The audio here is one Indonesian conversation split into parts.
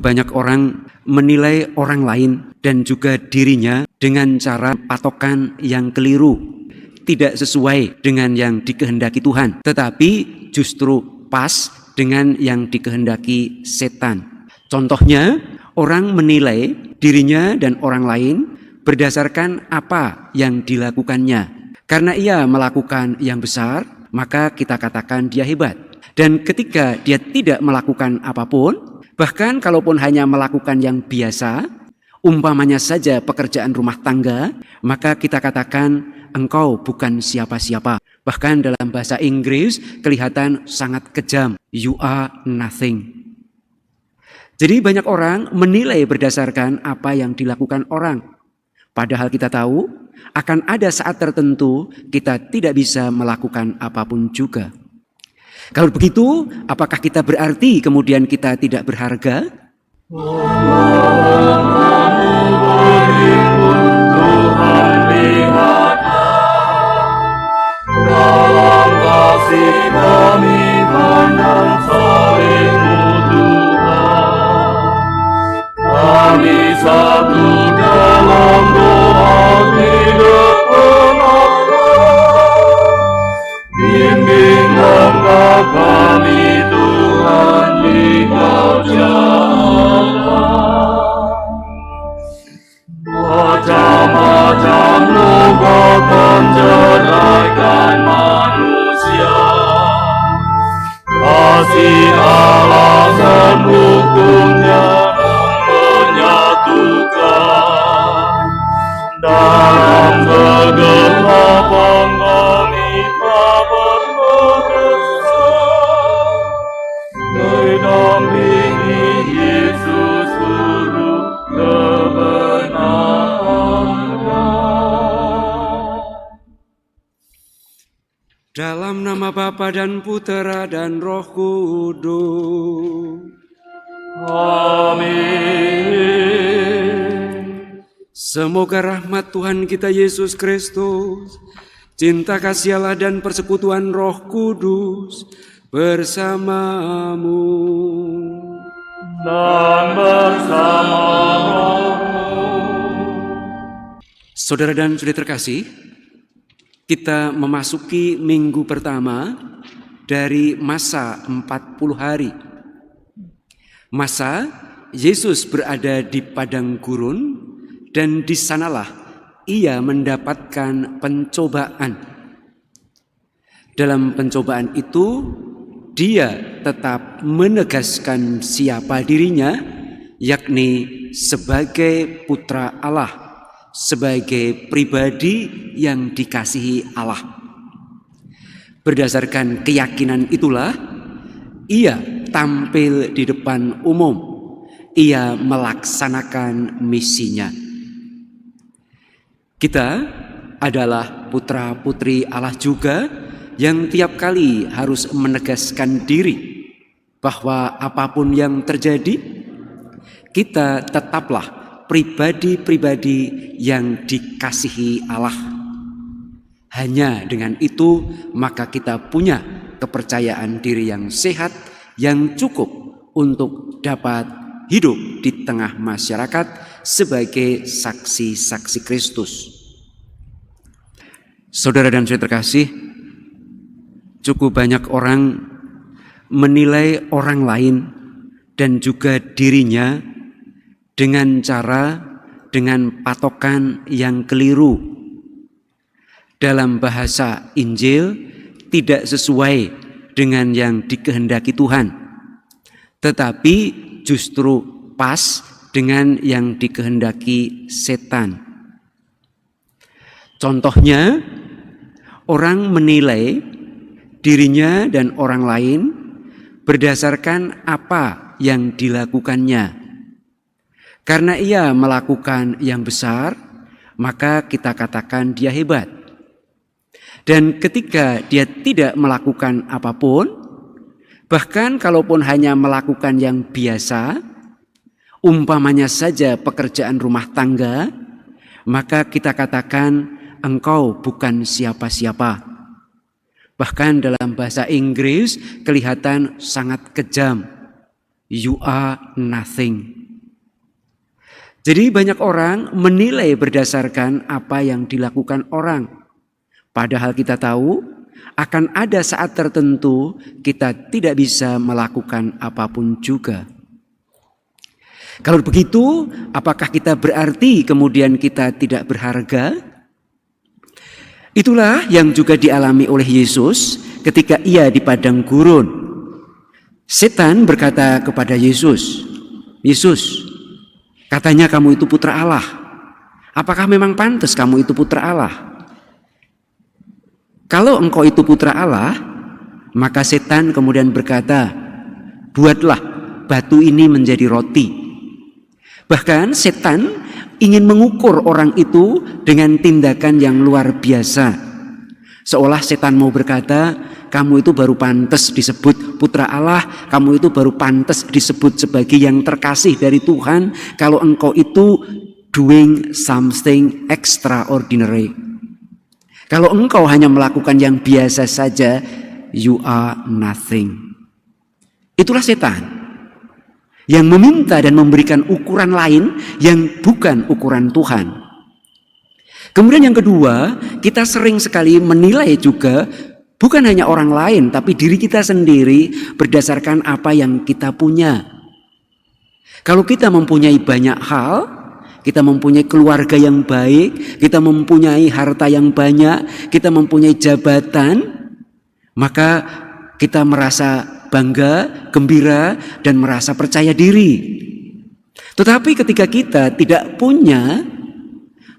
Banyak orang menilai orang lain dan juga dirinya dengan cara patokan yang keliru, tidak sesuai dengan yang dikehendaki Tuhan, tetapi justru pas dengan yang dikehendaki setan. Contohnya, orang menilai dirinya dan orang lain berdasarkan apa yang dilakukannya. Karena ia melakukan yang besar, maka kita katakan dia hebat. Dan ketika dia tidak melakukan apapun, bahkan kalaupun hanya melakukan yang biasa, umpamanya saja pekerjaan rumah tangga, maka kita katakan engkau bukan siapa-siapa. Bahkan dalam bahasa Inggris kelihatan sangat kejam. You are nothing. Jadi banyak orang menilai berdasarkan apa yang dilakukan orang. Padahal kita tahu akan ada saat tertentu kita tidak bisa melakukan apapun juga. Kalau begitu, apakah kita berarti kemudian kita tidak berharga? Dalam kasih kami pandang salib-Mu Tuhan. Kami satu dalam doa hidup pengakuan. Bimbing langkah kami Tuhan di Kau jalan. Macam-macam luka penjeraikan manusia, kasih Allah dan hukumnya menyatukan. Dalam kegelapan kami tak berdosa, didampingi Yesus Guru kebenaran. Dalam nama Bapa dan Putera dan Roh Kudus. Amin. Semoga rahmat Tuhan kita Yesus Kristus, cinta kasih Allah dan persekutuan Roh Kudus bersamamu. Dan bersama rohmu. Saudara dan saudari terkasih, kita memasuki minggu pertama dari masa 40 hari. Masa Yesus berada di padang gurun dan di sanalah ia mendapatkan pencobaan. Dalam pencobaan itu dia tetap menegaskan siapa dirinya, yakni sebagai putra Allah, sebagai pribadi yang dikasihi Allah. Berdasarkan keyakinan itulah ia tampil di depan umum. Ia melaksanakan misinya. Kita adalah putra-putri Allah juga yang tiap kali harus menegaskan diri bahwa apapun yang terjadi, kita tetaplah pribadi-pribadi yang dikasihi Allah. Hanya dengan itu maka kita punya kepercayaan diri yang sehat, yang cukup untuk dapat hidup di tengah masyarakat sebagai saksi-saksi Kristus. Saudara dan saudari terkasih, cukup banyak orang menilai orang lain dan juga dirinya dengan patokan yang keliru. Dalam bahasa Injil tidak sesuai dengan yang dikehendaki Tuhan, tetapi justru pas dengan yang dikehendaki setan. Contohnya, orang menilai dirinya dan orang lain berdasarkan apa yang dilakukannya. Karena ia melakukan yang besar, maka kita katakan dia hebat. Dan ketika dia tidak melakukan apapun, bahkan kalaupun hanya melakukan yang biasa, umpamanya saja pekerjaan rumah tangga, maka kita katakan engkau bukan siapa-siapa. Bahkan dalam bahasa Inggris kelihatan sangat kejam. You are nothing. Jadi banyak orang menilai berdasarkan apa yang dilakukan orang. Padahal kita tahu akan ada saat tertentu kita tidak bisa melakukan apapun juga. Kalau begitu, apakah kita berarti kemudian kita tidak berharga? Itulah yang juga dialami oleh Yesus ketika ia di padang gurun. Setan berkata kepada Yesus, "Yesus, katanya kamu itu putra Allah. Apakah memang pantas kamu itu putra Allah? Kalau engkau itu putra Allah," maka setan kemudian berkata, "Buatlah batu ini menjadi roti." Bahkan setan ingin mengukur orang itu dengan tindakan yang luar biasa. Seolah setan mau berkata, kamu itu baru pantas disebut putra Allah, kamu itu baru pantas disebut sebagai yang terkasih dari Tuhan, kalau engkau itu doing something extraordinary. Kalau engkau hanya melakukan yang biasa saja, you are nothing. Itulah setan yang meminta dan memberikan ukuran lain yang bukan ukuran Tuhan. Kemudian yang kedua, kita sering sekali menilai juga bukan hanya orang lain, tapi diri kita sendiri berdasarkan apa yang kita punya. Kalau kita mempunyai banyak hal, kita mempunyai keluarga yang baik, kita mempunyai harta yang banyak, kita mempunyai jabatan, maka kita merasa bangga, gembira, dan merasa percaya diri. Tetapi ketika kita tidak punya,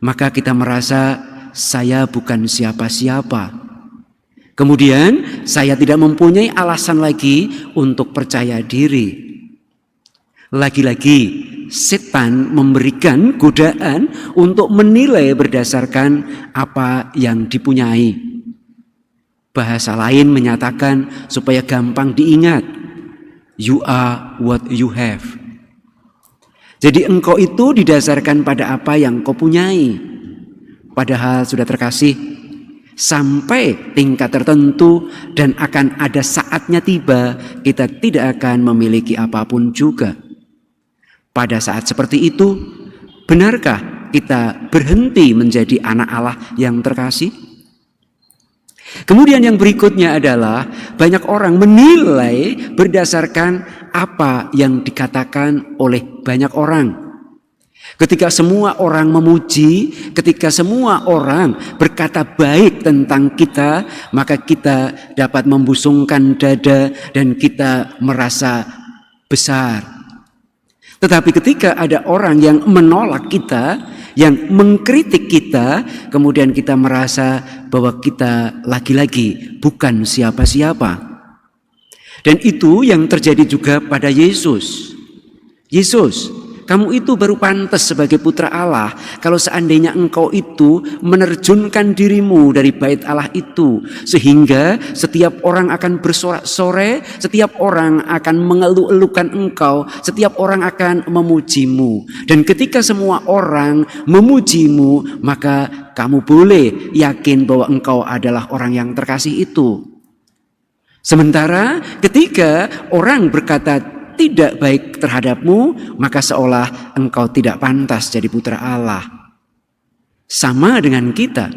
maka kita merasa saya bukan siapa-siapa. Kemudian saya tidak mempunyai alasan lagi untuk percaya diri. Lagi-lagi setan memberikan godaan untuk menilai berdasarkan apa yang dipunyai. Bahasa lain menyatakan supaya gampang diingat, you are what you have. Jadi engkau itu didasarkan pada apa yang kau punyai. Padahal sudah terkasih, sampai tingkat tertentu dan akan ada saatnya tiba kita tidak akan memiliki apapun juga. Pada saat seperti itu, benarkah kita berhenti menjadi anak Allah yang terkasih? Kemudian yang berikutnya adalah banyak orang menilai berdasarkan apa yang dikatakan oleh banyak orang. Ketika semua orang memuji, ketika semua orang berkata baik tentang kita, maka kita dapat membusungkan dada dan kita merasa besar. Tetapi ketika ada orang yang menolak kita, yang mengkritik kita, kemudian kita merasa bahwa kita lagi-lagi bukan siapa-siapa. Dan itu yang terjadi juga pada Yesus. Yesus, kamu itu baru pantas sebagai putra Allah kalau seandainya engkau itu menerjunkan dirimu dari bait Allah itu, sehingga setiap orang akan bersorak-sorai, setiap orang akan mengeluh-elukan engkau, setiap orang akan memujimu. Dan ketika semua orang memujimu, maka kamu boleh yakin bahwa engkau adalah orang yang terkasih itu. Sementara ketika orang berkata tidak baik terhadapmu, maka seolah engkau tidak pantas jadi putra Allah. Sama dengan kita.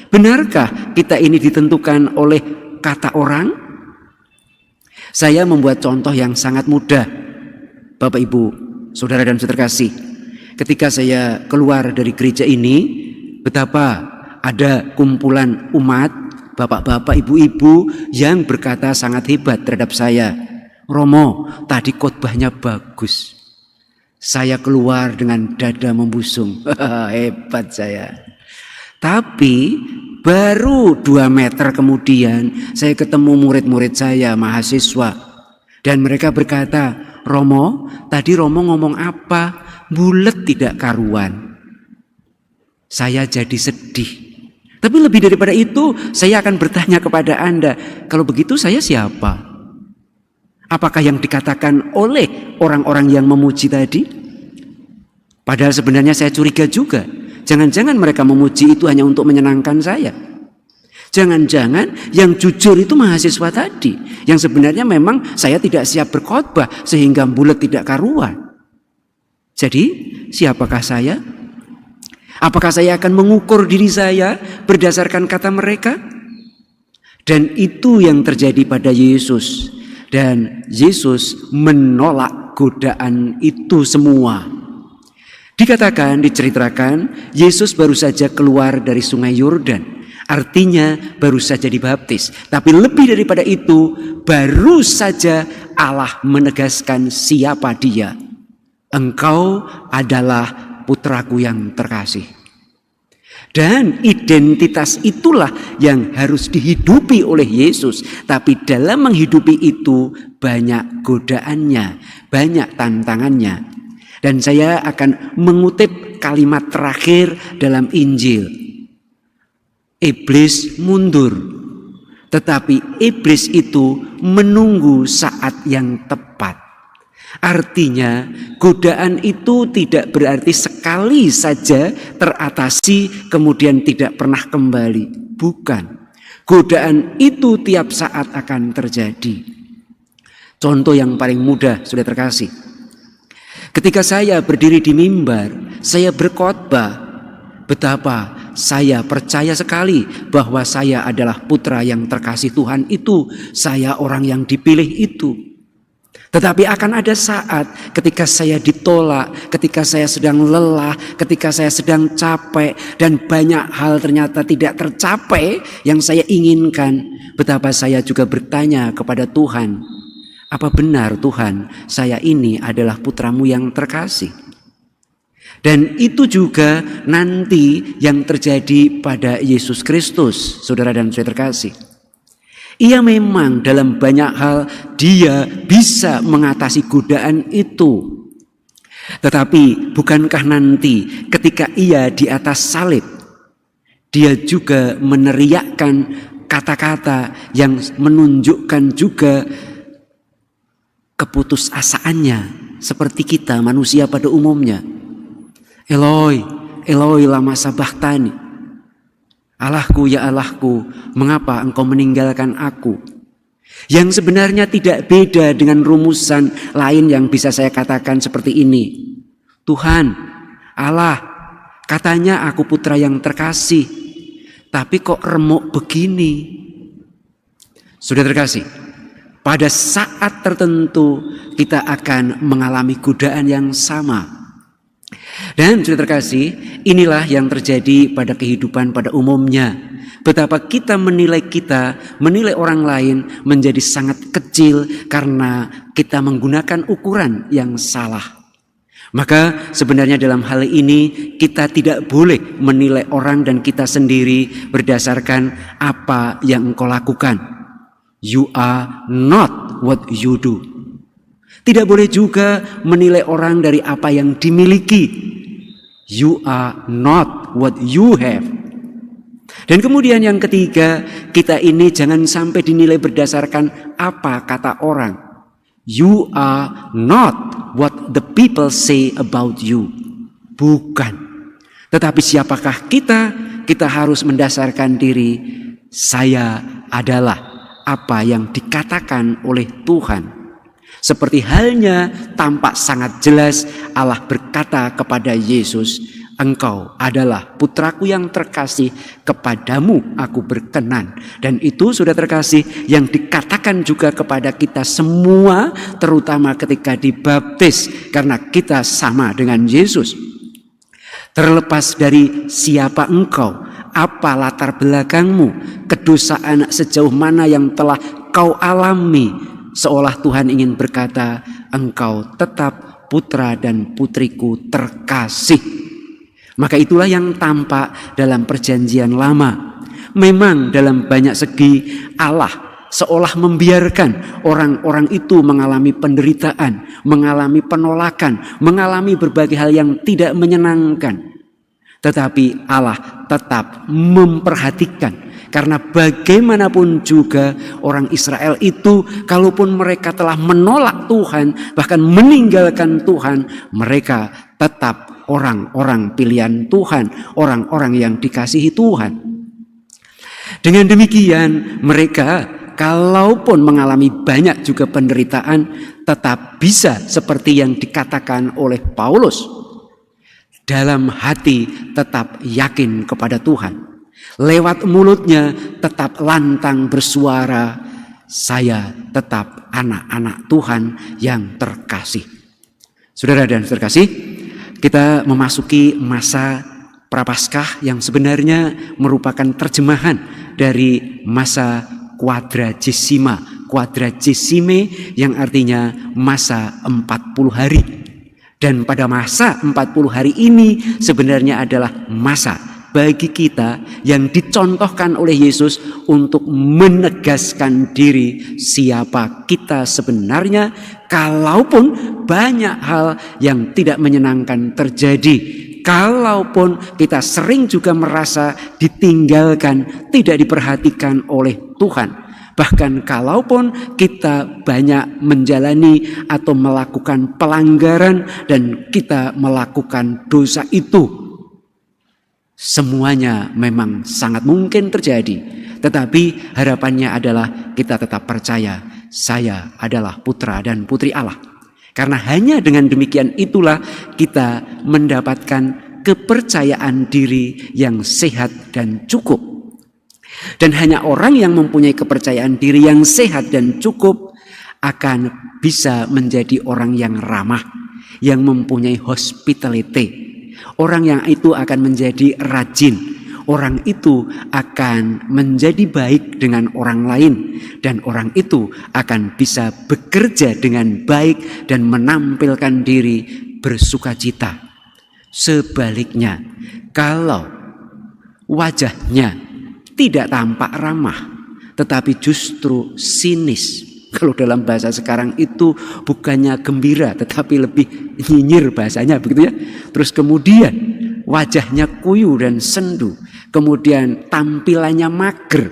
Benarkah kita ini ditentukan oleh kata orang? Saya membuat contoh yang sangat mudah. Bapak, Ibu, saudara dan saudara kasih. Ketika saya keluar dari gereja ini, betapa ada kumpulan umat, bapak-bapak, ibu-ibu yang berkata sangat hebat terhadap saya. Romo, tadi khotbahnya bagus. Saya keluar dengan dada membusung. Hebat saya. Tapi baru 2 meter kemudian saya ketemu murid-murid saya, mahasiswa. Dan mereka berkata, Romo, tadi Romo ngomong apa? Bulet tidak karuan. Saya jadi sedih. Tapi lebih daripada itu, saya akan bertanya kepada Anda, kalau begitu saya siapa? Apakah yang dikatakan oleh orang-orang yang memuji tadi? Padahal sebenarnya saya curiga juga. Jangan-jangan mereka memuji itu hanya untuk menyenangkan saya. Jangan-jangan yang jujur itu mahasiswa tadi, yang sebenarnya memang saya tidak siap berkhotbah sehingga bulet tidak karuan. Jadi siapakah saya? Apakah saya akan mengukur diri saya berdasarkan kata mereka? Dan itu yang terjadi pada Yesus. Dan Yesus menolak godaan itu semua. Diceritakan, Yesus baru saja keluar dari sungai Yordan. Artinya baru saja dibaptis. Tapi lebih daripada itu, baru saja Allah menegaskan siapa dia. Engkau adalah putraku yang terkasih. Dan identitas itulah yang harus dihidupi oleh Yesus. Tapi dalam menghidupi itu banyak godaannya, banyak tantangannya. Dan saya akan mengutip kalimat terakhir dalam Injil. Iblis mundur, tetapi iblis itu menunggu saat yang tepat. Artinya godaan itu tidak berarti sekali saja teratasi kemudian tidak pernah kembali. Bukan. Godaan itu tiap saat akan terjadi. Contoh yang paling mudah, sudah terkasih. Ketika saya berdiri di mimbar, saya berkhotbah, betapa saya percaya sekali bahwa saya adalah putra yang terkasih Tuhan itu. Saya orang yang dipilih itu. Tetapi akan ada saat ketika saya ditolak, ketika saya sedang lelah, ketika saya sedang capek, dan banyak hal ternyata tidak tercapai yang saya inginkan. Betapa saya juga bertanya kepada Tuhan, apa benar Tuhan, saya ini adalah putramu yang terkasih? Dan itu juga nanti yang terjadi pada Yesus Kristus, saudara dan saudara terkasih. Ia memang dalam banyak hal dia bisa mengatasi godaan itu. Tetapi bukankah nanti ketika ia di atas salib, dia juga meneriakkan kata-kata yang menunjukkan juga keputusasaannya seperti kita manusia pada umumnya. Eloi, Eloi lama sabachthani. Allahku ya Allahku, mengapa engkau meninggalkan aku? Yang sebenarnya tidak beda dengan rumusan lain yang bisa saya katakan seperti ini. Tuhan, Allah, katanya aku putra yang terkasih, tapi kok remuk begini? Sudah terkasih, pada saat tertentu kita akan mengalami godaan yang sama. Dan sudah terkasih, inilah yang terjadi pada kehidupan pada umumnya. Betapa kita menilai orang lain menjadi sangat kecil karena kita menggunakan ukuran yang salah. Maka sebenarnya dalam hal ini kita tidak boleh menilai orang dan kita sendiri berdasarkan apa yang engkau lakukan. You are not what you do. Tidak boleh juga menilai orang dari apa yang dimiliki. You are not what you have. Dan kemudian yang ketiga, kita ini jangan sampai dinilai berdasarkan apa kata orang. You are not what the people say about you. Bukan. Tetapi siapakah kita? Kita harus mendasarkan diri. Saya adalah apa yang dikatakan oleh Tuhan. Seperti halnya tampak sangat jelas Allah berkata kepada Yesus, engkau adalah putraku yang terkasih, kepadamu aku berkenan. Dan itu sudah terkasih yang dikatakan juga kepada kita semua, terutama ketika dibaptis, karena kita sama dengan Yesus. Terlepas dari siapa engkau, apa latar belakangmu, kedosaan sejauh mana yang telah kau alami, seolah Tuhan ingin berkata, engkau tetap putra dan putriku terkasih. Maka itulah yang tampak dalam perjanjian lama. Memang dalam banyak segi Allah seolah membiarkan orang-orang itu mengalami penderitaan, mengalami penolakan, mengalami berbagai hal yang tidak menyenangkan. Tetapi Allah tetap memperhatikan. Karena bagaimanapun juga orang Israel itu, kalaupun mereka telah menolak Tuhan, bahkan meninggalkan Tuhan, mereka tetap orang-orang pilihan Tuhan, orang-orang yang dikasihi Tuhan. Dengan demikian mereka kalaupun mengalami banyak juga penderitaan tetap bisa seperti yang dikatakan oleh Paulus. Dalam hati tetap yakin kepada Tuhan. Lewat mulutnya tetap lantang bersuara, saya tetap anak-anak Tuhan yang terkasih. Saudara dan terkasih, kita memasuki masa Prapaskah yang sebenarnya merupakan terjemahan dari masa Quadragesime yang artinya masa 40 hari. Dan pada masa 40 hari ini sebenarnya adalah masa bagi kita yang dicontohkan oleh Yesus untuk menegaskan diri siapa kita sebenarnya, kalaupun banyak hal yang tidak menyenangkan terjadi, kalaupun kita sering juga merasa ditinggalkan, tidak diperhatikan oleh Tuhan. Bahkan kalaupun kita banyak menjalani atau melakukan pelanggaran dan kita melakukan dosa itu, semuanya memang sangat mungkin terjadi. Tetapi harapannya adalah kita tetap percaya saya adalah putra dan putri Allah. Karena hanya dengan demikian itulah kita mendapatkan kepercayaan diri yang sehat dan cukup. Dan hanya orang yang mempunyai kepercayaan diri yang sehat dan cukup akan bisa menjadi orang yang ramah, yang mempunyai hospitality. Orang yang itu akan menjadi rajin. Orang itu akan menjadi baik dengan orang lain. Dan orang itu akan bisa bekerja dengan baik dan menampilkan diri bersukacita. Sebaliknya, kalau wajahnya tidak tampak ramah, tetapi justru sinis. Kalau dalam bahasa sekarang itu bukannya gembira, tetapi lebih nyinyir bahasanya, begitu ya. Terus kemudian wajahnya kuyu dan sendu, kemudian tampilannya mager,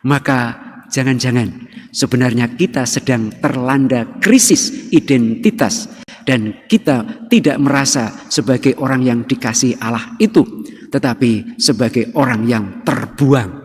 maka jangan-jangan sebenarnya kita sedang terlanda krisis identitas dan kita tidak merasa sebagai orang yang dikasihi Allah itu, tetapi sebagai orang yang terbuang.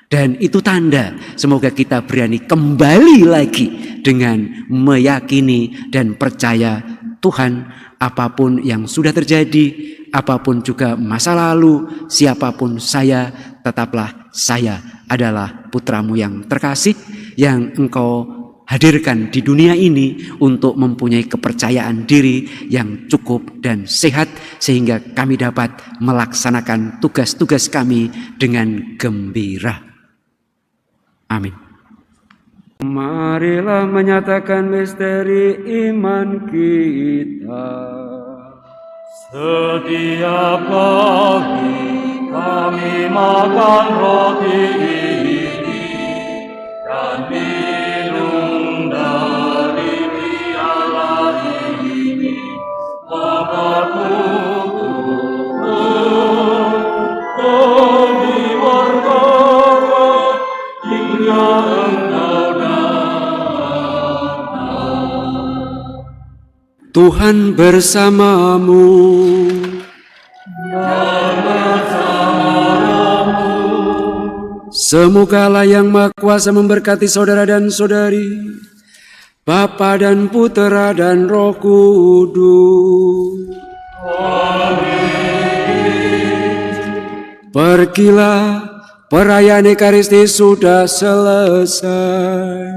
Dan itu tanda semoga kita berani kembali lagi dengan meyakini dan percaya Tuhan, apapun yang sudah terjadi, apapun juga masa lalu, siapapun saya, tetaplah saya adalah putramu yang terkasih yang engkau hadirkan di dunia ini untuk mempunyai kepercayaan diri yang cukup dan sehat sehingga kami dapat melaksanakan tugas-tugas kami dengan gembira. Amin. Marilah menyatakan misteri iman kita. Setiap pagi kami makan roti ini dan minum dari piala ini, maka kami berkata hingga Engkau datang. Tuhan bersamamu. Semoga Allah yang Maha Kuasa memberkati saudara dan saudari, Bapa dan Putera dan Roh Kudus. Pergilah, perayaan Ekaristi sudah selesai.